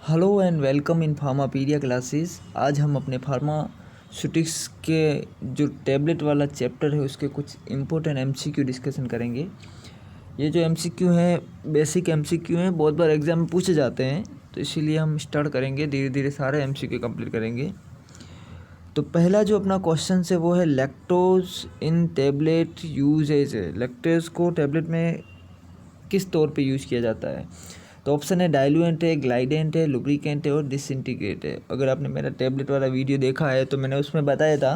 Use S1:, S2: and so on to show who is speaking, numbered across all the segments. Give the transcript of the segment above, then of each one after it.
S1: Hello and welcome in Pharmapedia classes. आज हम अपने फार्मास्यूटिक्स के जो टैबलेट वाला चैप्टर है उसके कुछ इम्पोर्टेंट एमसीक्यू डिस्कशन करेंगे। ये जो एमसीक्यू हैं बेसिक एमसीक्यू हैं, बहुत बार एग्ज़ाम में पूछे जाते हैं, तो इसीलिए हम स्टार्ट करेंगे, धीरे धीरे सारे एमसीक्यू कंप्लीट करेंगे। तो पहला जो अपना क्वेश्चन है वो है लैक्टोज इन टैबलेट यूजेज है। लैक्टोज को टैबलेट में किस तौर पे यूज़ किया जाता है? तो ऑप्शन है डाइल्यूएंट है, ग्लाइडेंट है, लुब्रिकेंट है और डिसइंटीग्रेट है। अगर आपने मेरा टैबलेट वाला वीडियो देखा है तो मैंने उसमें बताया था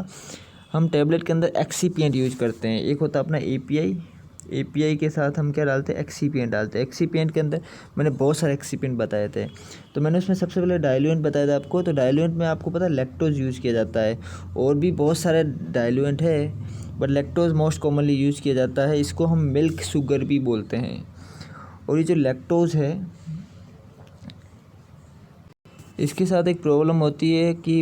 S1: हम टैबलेट के अंदर एक्सीपिएंट यूज करते हैं। एक होता है अपना एपीआई के साथ हम क्या डालते हैं, एक्सीपिएंट डालते हैं। एक्सीपिएंट के अंदर मैंने बहुत सारे एक्सीपिएंट बताए थे, तो मैंने उसमें सबसे पहले डाइल्यूएंट बताया था आपको। तो डाइल्यूएंट में आपको पता है लैक्टोज यूज़ किया जाता है, और भी बहुत सारे डाइल्यूएंट है, but lactose most commonly use किया जाता है। इसको हम मिल्क शुगर भी बोलते हैं। और ये जो लैक्टोज है इसके साथ एक प्रॉब्लम होती है कि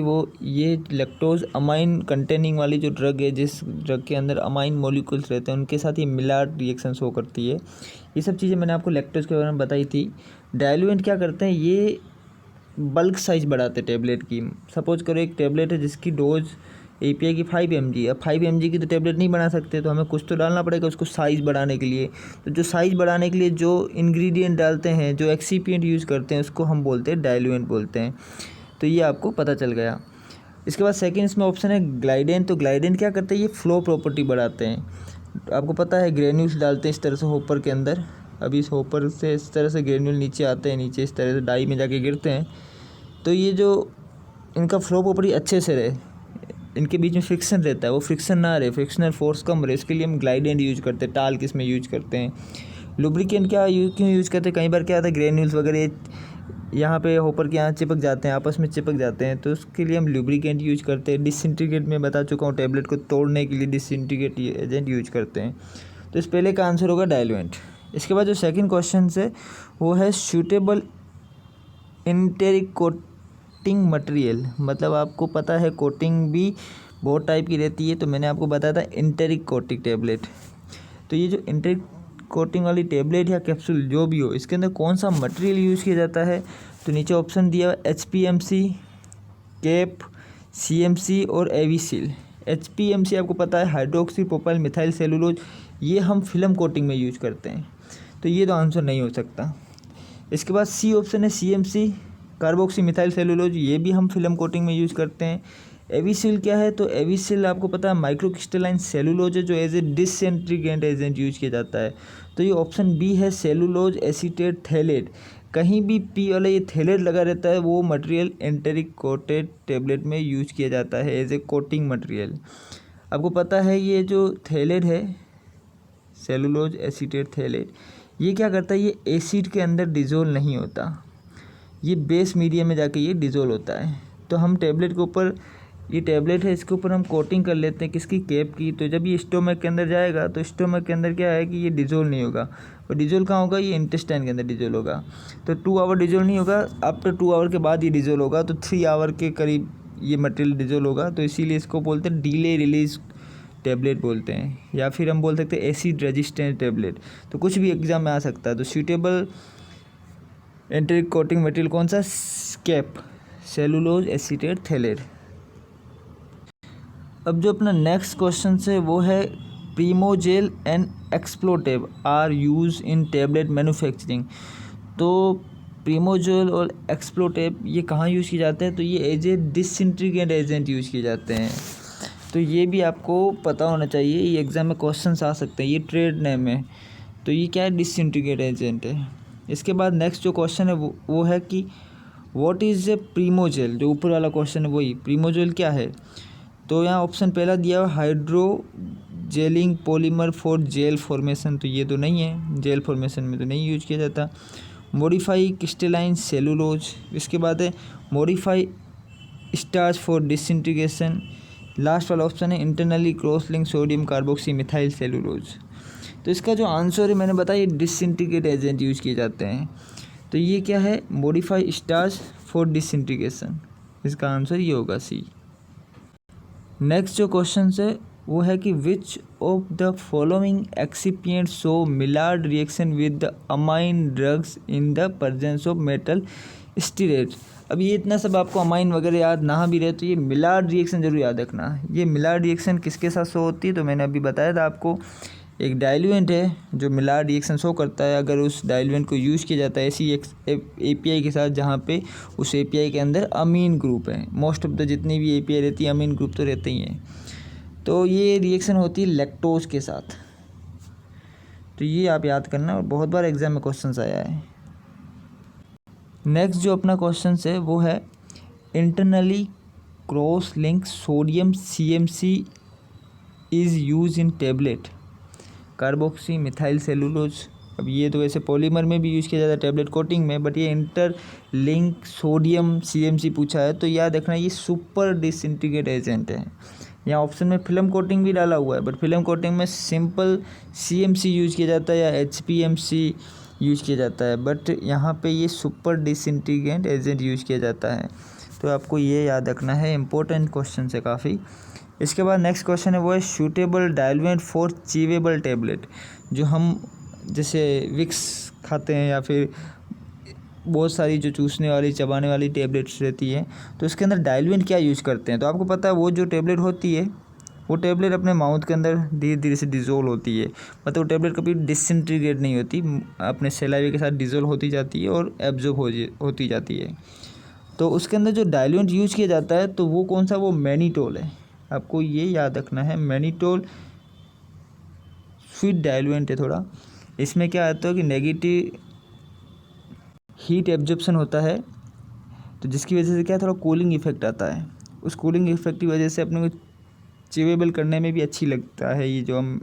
S1: ये लैक्टोज अमाइन कंटेनिंग वाली जो ड्रग है, जिस ड्रग के अंदर अमाइन मॉलिक्यूल्स रहते हैं, उनके साथ ये मिलार्ड रिएक्शन शो करती है। ये सब चीज़ें मैंने आपको लैक्टोज के बारे में बताई थी। डाइल्यूएंट क्या करते हैं, ये बल्क साइज़ बढ़ाते हैं टैबलेट की। सपोज करो एक टैबलेट है जिसकी डोज एपीआई की 5 mg। अब 5 mg की तो टैबलेट नहीं बना सकते, तो हमें कुछ तो डालना पड़ेगा उसको साइज़ बढ़ाने के लिए। तो जो साइज़ बढ़ाने के लिए जो इंग्रेडिएंट डालते हैं, जो एक्सीपिएंट यूज़ करते हैं, उसको हम बोलते हैं डाइल्यूएंट बोलते हैं। तो ये आपको पता चल गया। इसके बाद सेकंड इसमें ऑप्शन है ग्लाइडेंट। तो ग्लाइडेंट क्या करते हैं, ये फ्लो प्रॉपर्टी बढ़ाते हैं। आपको पता है ग्रेन्यूल्स डालते हैं इस तरह से होपर के अंदर। अभी इस होपर से इस तरह से ग्रेन्यूल नीचे आते हैं, नीचे इस तरह से डाई में जाके गिरते हैं। तो ये जो इनका फ्लो प्रॉपर्टी अच्छे से रहे, इनके बीच में फ्रिक्शन रहता है, वो फ्रिक्शन ना रहे, फ्रिक्शनल फोर्स कम रहे, इसके लिए हम ग्लाइडेंट यूज करते हैं। टाल्क इसमें यूज करते हैं। लुब्रिकेंट क्यों यूज़ करते हैं, कई बार क्या होता है ग्रेन्यूल्स वगैरह यहाँ पे होपर के यहाँ चिपक जाते हैं, आपस में चिपक जाते हैं, तो उसके लिए हम लुब्रिकेंट यूज करते हैं। डिसइंटीग्रेट में बता चुका हूँ, टैबलेट को तोड़ने के लिए डिसइंटीग्रेट एजेंट यूज करते हैं। तो इस पहले का आंसर होगा डाइल्यूएंट। इसके बाद जो सेकंड क्वेश्चन है वो है सूटेबल इंटेरिक कोटिंग मटेरियल। मतलब आपको पता है कोटिंग भी बहुत टाइप की रहती है, तो मैंने आपको बताया था इंटेरिक कोटिंग टैबलेट। तो ये जो इंटेरिक कोटिंग वाली टैबलेट या कैप्सूल जो भी हो, इसके अंदर कौन सा मटेरियल यूज़ किया जाता है? तो नीचे ऑप्शन दिया HPMC, कैप, CMC और एविसिल। HPMC आपको पता है हाइड्रोक्सी प्रोपाइल मिथाइल सेलुलोज, ये हम फिल्म कोटिंग में यूज करते हैं, तो ये तो आंसर नहीं हो सकता। इसके बाद सी ऑप्शन है CMC, कार्बोक्सी मिथाइल सेलुलोज, ये भी हम फिल्म कोटिंग में यूज़ करते हैं। एविसिल क्या है, तो एविसिल आपको पता है माइक्रोक्रिस्टलाइन सेलुलोज है, जो as a disintegrant agent use किया जाता है। तो ये ऑप्शन बी है सेलुलोज एसीटेट थैलेट। कहीं भी पी वाला ये थैलेट लगा रहता है, वो मटेरियल एंटेरिक कोटेड टैबलेट में यूज किया जाता है एज ए कोटिंग मटेरियल। आपको पता है ये जो थैलेट है, सेलुलोज एसीटेट थैलेट, ये क्या करता है, ये एसिड के अंदर डिज़ोल्व नहीं होता, ये बेस मीडियम में जाके ये डिज़ोल्व होता है। तो हम टैबलेट के ऊपर, ये टैबलेट है, इसके ऊपर हम कोटिंग कर लेते हैं किसकी, कैप की। तो जब ये स्टोमक के अंदर जाएगा तो स्टोमक के अंदर क्या है कि ये डिज़ोल्व नहीं होगा। और डिज़ोल्व कहाँ होगा, ये इंटेस्टाइन के अंदर डिज़ोल्व होगा। तो 2 आवर डिज़ोल्व नहीं होगा, आफ्टर 2 आवर के बाद ये डिज़ोल्व होगा, तो 3 आवर के करीब ये मटेरियल डिज़ोल्व होगा। तो इसीलिए इसको बोलते हैं डिले रिलीज टैबलेट बोलते हैं, या फिर हम बोल सकते हैं एसिड रेजिस्टेंट टैबलेट। तो कुछ भी एग्जाम में आ सकता है। तो सूटेबल एंटेरिक कोटिंग मटेरियल कौन सा, कैप, सेलुलोज एसीटेट थैलेट। अब जो अपना नेक्स्ट क्वेश्चन है वो है Primojel and Explotab are use in tablet manufacturing. तो प्रीमोजेल और एक्सप्लोटेब ये कहाँ यूज़ किए जाते हैं, तो ये as a disintegrant agent use किए जाते हैं। तो ये भी आपको पता होना चाहिए, ये एग्ज़ाम में क्वेश्चन आ सकते हैं, ये ट्रेड नेम है। तो ये क्या है, डिसइंटीग्रेट एजेंट है। इसके बाद नेक्स्ट जो क्वेश्चन है वो है कि व्हाट इज़ ए प्रीमोजेल। जो ऊपर वाला क्वेश्चन है वही, प्रीमोजेल क्या है। तो यहाँ ऑप्शन पहला दिया हुआ हाइड्रोजेलिंग पॉलीमर फॉर जेल फॉर्मेशन, तो ये तो नहीं है, जेल फॉर्मेशन में तो नहीं यूज किया जाता। मॉडिफाई क्रिस्टलाइन सेलुलोज, इसके बाद है modify starch for disintegration. Last वाला ऑप्शन है internally cross link sodium carboxy methyl cellulose. तो इसका जो आंसर है मैंने बताया, ये डिसइंटीग्रेट एजेंट यूज किए जाते हैं। तो ये क्या है, मॉडिफाई स्टार्च फॉर डिसइंटीग्रेशन, इसका आंसर ये होगा सी। नेक्स्ट जो क्वेश्चन है वो है कि which of the following excipient show Maillard reaction with the amine drugs in the presence of metal stearate. अब ये इतना सब आपको अमाइन वगैरह याद ना भी रहे तो ये मिलार्ड रिएक्शन जरूर याद रखना। ये मिलार्ड रिएक्शन किसके साथ शो होती है, तो मैंने अभी बताया था आपको, एक डाइल्यूएंट है जो मिलार्ड रिएक्शन शो करता है अगर उस डाइल्यूएंट को यूज़ किया जाता है ऐसी एक एपीआई के साथ जहाँ पे उस एपीआई के अंदर अमीन ग्रुप है। मोस्ट ऑफ द जितनी भी एपीआई रहती है अमीन ग्रुप तो रहते ही हैं। तो ये रिएक्शन होती है लैक्टोज के साथ। तो ये आप याद करना, और बहुत बार एग्जाम में क्वेश्चंस आया है। नेक्स्ट जो अपना क्वेश्चन है वो है internally cross link sodium CMC is use in tablet carboxy methyl cellulose. अब ये तो वैसे पॉलीमर में भी यूज़ किया जाता है टेबलेट कोटिंग में, बट ये इंटर लिंक सोडियम CMC पूछा है तो याद रखना ये सुपर डिसइंटीग्रेट एजेंट है। यहाँ ऑप्शन में फिल्म कोटिंग भी डाला हुआ है, बट फिल्म कोटिंग में सिंपल CMC यूज़ किया जाता है या HPMC यूज़ किया जाता है, बट यहाँ पे ये सुपर डिसइंटीग्रेट एजेंट यूज़ किया जाता है। तो आपको ये याद रखना है, इंपॉर्टेंट क्वेश्चन है काफ़ी। इसके बाद नेक्स्ट क्वेश्चन है वो है सूटेबल डाइल्यूएंट फॉर चीवेबल टेबलेट। जो हम जैसे विक्स खाते हैं या फिर बहुत सारी जो चूसने वाली चबाने वाली टेबलेट्स रहती है तो उसके अंदर डाइल्यूएंट क्या यूज़ करते हैं। तो आपको पता है वो जो टेबलेट होती है वो टेबलेट अपने माउथ के अंदर धीरे धीरे से डिज़ोल्व होती है, मतलब वो टेबलेट कभी डिसइंटीग्रेट नहीं होती, अपने सेलाइवे के साथ डिज़ोल्व होती जाती है और एब्जॉर्ब होती जाती है। तो उसके अंदर जो डाइल्यूएंट यूज़ किया जाता है तो वो कौन सा, वो मैनिटोल है। आपको ये याद रखना है, मैनिटोल स्वीट डाइल्यूएंट है थोड़ा। इसमें क्या आता है कि नेगेटिव हीट एब्जॉर्प्शन होता है, तो जिसकी वजह से क्या थोड़ा कूलिंग इफेक्ट आता है। उस कूलिंग इफेक्ट की वजह से अपने को चिवेबल करने में भी अच्छी लगता है ये जो हम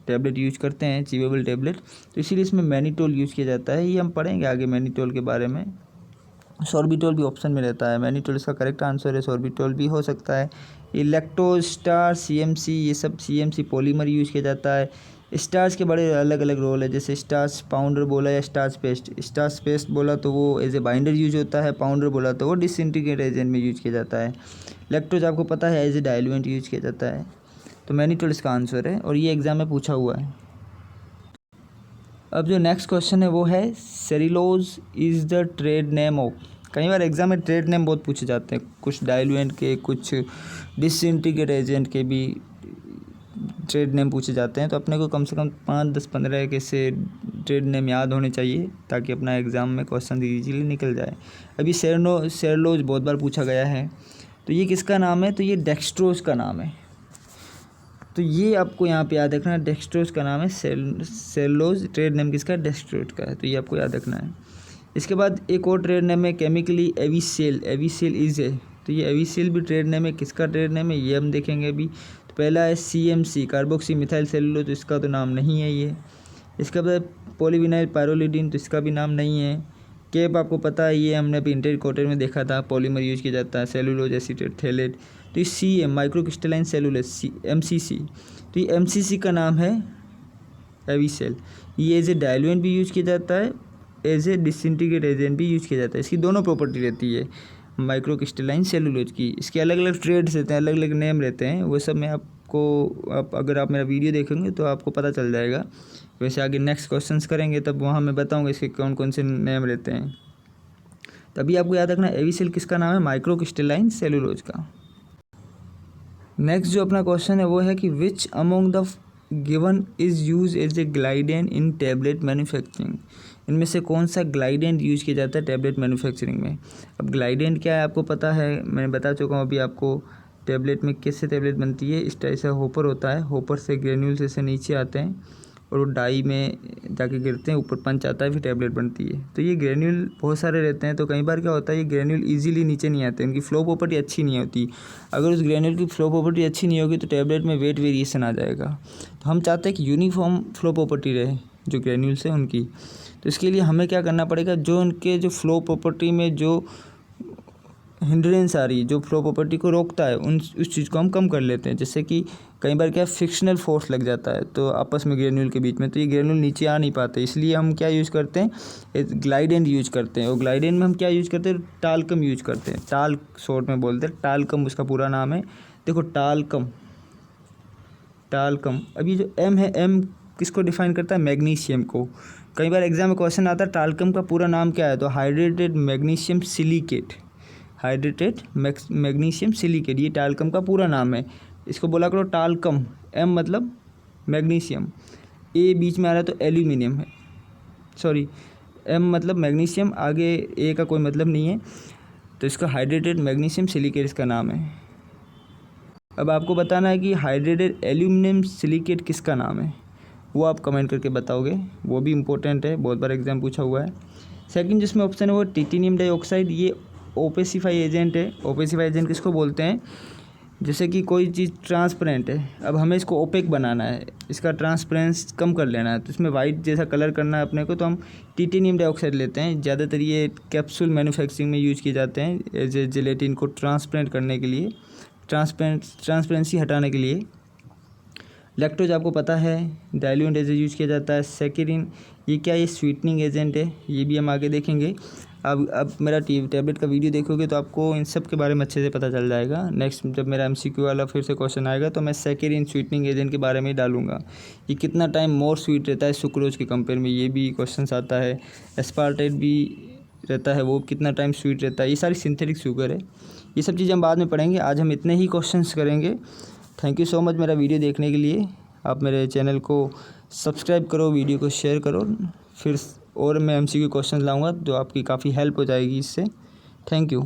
S1: टैबलेट यूज़ करते हैं चिवेबल टैबलेट, तो इसीलिए इसमें मैनिटोल यूज़ किया जाता है। ये हम पढ़ेंगे आगे मैनिटोल के बारे में। सॉर्बिटोल भी ऑप्शन में रहता है, मैनिटोल इसका करेक्ट आंसर है, सॉर्बिटोल भी हो सकता है। ये लैक्टोज स्टार्च CMC ये सब CMC पॉलीमर यूज़ किया जाता है। स्टार्च के बड़े अलग अलग रोल है, जैसे स्टार्च पाउडर बोला या स्टार्च पेस्ट। स्टार्च पेस्ट बोला तो वो एज ए बाइंडर यूज होता है, पाउडर बोला तो वो डिसइंटीग्रेट एजेंट में यूज किया जाता है। लैक्टोज आपको पता है एज ए डाइल्यूएंट यूज किया जाता है। तो मैनिटोल इसका आंसर है और ये एग्जाम में पूछा हुआ है। अब जो नेक्स्ट क्वेश्चन है वो है cellulose is the trade name of. कई बार एग्जाम में ट्रेड नेम बहुत पूछे जाते हैं, कुछ डाइल्यूएंट के कुछ डिसइंटीग्रेट एजेंट के भी ट्रेड नेम पूछे जाते हैं। तो अपने को कम से कम 5, 10, 15 के से ट्रेड नेम याद होने चाहिए ताकि अपना एग्ज़ाम में क्वेश्चन ईजीली निकल जाए। अभी सेल्यूलोज बहुत बार पूछा गया है, तो ये किसका नाम है, तो ये डेक्सट्रोज का नाम है। तो ये आपको यहाँ पे याद रखना है, डेक्सट्रोज का नाम है। सेल्यूलोज ट्रेड नेम किसका है, डेक्सट्रोज का है, तो ये आपको याद रखना है। इसके बाद एक और ट्रेड नेम है केमिकली एविसेल इज है, तो ये एविसेल भी ट्रेड नेम है। किसका ट्रेड नेम है ये हम देखेंगे अभी। तो पहला है CMC कार्बोक्सी मिथाइल सेलुलोज, तो इसका तो नाम नहीं है ये। इसके बाद पॉलीविनाइल पायरोलिडीन, तो इसका भी नाम नहीं है। केप आपको पता है, ये हमने अभी इंटर क्वार्टर में देखा था, पॉलीमर यूज किया जाता है, सेलुलोज एसीटेट थैलेट। तो ये CM micro crystalline cellulose MCC, तो ये MCC का नाम है एविसेल। ये एज ए डाइल्यूएंट भी यूज किया जाता है, एज ए डिसइंटीग्रेट एजेंट भी यूज किया जाता है। इसकी दोनों प्रॉपर्टी रहती है माइक्रो क्रिस्टलाइन सेलुलोज की। इसके अलग अलग ट्रेड्स रहते हैं, अलग अलग नेम रहते हैं, वो सब मैं आपको अगर आप मेरा वीडियो देखेंगे तो आपको पता चल जाएगा। वैसे आगे नेक्स्ट क्वेश्चंस करेंगे तब वहाँ मैं बताऊँगा इसके कौन कौन से नेम रहते हैं। तभी आपको याद रखना एविसेल किसका नाम है, माइक्रो क्रिस्टलाइन सेलुलोज का। नेक्स्ट जो अपना क्वेश्चन है वो है कि which among the given is use as a glidant in tablet manufacturing. इनमें से कौन सा ग्लाइडेंट यूज़ किया जाता है टैबलेट मैन्युफैक्चरिंग में। अब ग्लाइडेंट क्या है आपको पता है, मैं बता चुका हूँ अभी आपको। टैबलेट में किससे टैबलेट बनती है, इस टाइप से होपर होता है, होपर से ग्रेन्यूल्स ऐसे नीचे आते हैं और वो डाई में जाके गिरते हैं, ऊपर पंच आता है, फिर टैबलेट बनती है। तो ये ग्रेन्यूल बहुत सारे रहते हैं, तो कई बार क्या होता है ये ग्रेन्यूल इजीली नीचे नहीं आते, उनकी फ्लो प्रॉपर्टी अच्छी नहीं होती। अगर उस ग्रेन्यूल की फ्लो प्रॉपर्टी अच्छी नहीं होगी तो टैबलेट में वेट वेरिएशन आ जाएगा। तो हम चाहते हैं कि यूनिफॉर्म फ्लो प्रॉपर्टी रहे जो ग्रेन्यूल्स है उनकी। तो इसके लिए हमें क्या करना पड़ेगा, जो उनके जो फ्लो प्रॉपर्टी में जो हिंड्रेंस आ रही है, जो फ्लो प्रॉपर्टी को रोकता है, उस चीज़ को हम कम कर लेते हैं। जैसे कि कई बार क्या फ्रिक्शनल फोर्स लग जाता है तो आपस में ग्रेन्यूल के बीच में, तो ये ग्रेन्यूल नीचे आ नहीं पाते, इसलिए हम क्या यूज़ करते हैं, ग्लाइडेंट यूज करते हैं। और ग्लाइडेंट में हम क्या यूज़ करते हैं, टाल्कम यूज करते हैं, टाल शॉर्ट में बोलते हैं, टाल्कम उसका पूरा नाम है। देखो टाल्कम। अब ये जो M है, M किसको डिफाइन करता है, मैग्नीशियम को। कई बार एग्जाम में क्वेश्चन आता है टाल्कम का पूरा नाम क्या है, तो hydrated magnesium silicate, hydrated magnesium silicate ये टाल्कम का पूरा नाम है। इसको बोला करो टाल्कम, एम मतलब मैग्नीशियम, ए बीच में आ रहा है तो एल्यूमिनियम है, सॉरी एम मतलब मैग्नीशियम, आगे ए का कोई मतलब नहीं है, तो इसका हाइड्रेटेड मैग्नीशियम सिलिकेट इसका नाम है। अब आपको बताना है कि हाइड्रेटेड एल्यूमिनियम सिलिकेट किसका नाम है, वो आप कमेंट करके बताओगे, वो भी इम्पोर्टेंट है, बहुत बार एग्जाम पूछा हुआ है। सेकंड जिसमें ऑप्शन है वो टिटेनियम डाइऑक्साइड, ये ओपेसिफाई एजेंट है। ओपेसिफाई एजेंट किसको बोलते हैं, जैसे कि कोई चीज़ ट्रांसपेरेंट है, अब हमें इसको ओपेक बनाना है, इसका ट्रांसपेरेंस कम कर लेना है, तो इसमें वाइट जैसा कलर करना है अपने को, तो हम टिटेनियम डाइऑक्साइड लेते हैं। ज़्यादातर ये कैप्सूल मैन्युफैक्चरिंग में यूज किए जाते हैं एज ए जेलेटिन को ट्रांसपेरेंट करने के लिए, ट्रांसपेरेंसी हटाने के लिए। लैक्टोज आपको पता है डाइल्यूएंट एज यूज किया जाता है। सेकेरिन ये क्या, ये स्वीटनिंग एजेंट है, ये भी हम आगे देखेंगे। अब मेरा टैबलेट का वीडियो देखोगे तो आपको इन सब के बारे में अच्छे से पता चल जाएगा। नेक्स्ट जब मेरा एमसीक्यू वाला फिर से क्वेश्चन आएगा तो मैं सेकेरिन स्वीटनिंग एजेंट के बारे में ही डालूंगा। ये कितना टाइम मोर स्वीट रहता है सुक्रोज के कंपेयर में, ये भी क्वेश्चन आता है। एस्पार्टेट भी रहता है, वो कितना टाइम स्वीट रहता है, ये सारी सिंथेटिक शुगर है। ये सब चीज़ें हम बाद में पढ़ेंगे, आज हम इतने ही क्वेश्चंस करेंगे। थैंक यू सो मच मेरा वीडियो देखने के लिए। आप मेरे चैनल को सब्सक्राइब करो, वीडियो को शेयर करो, फिर और मैं एमसीक्यू क्वेश्चन लाऊंगा जो आपकी काफ़ी हेल्प हो जाएगी इससे। Thank you.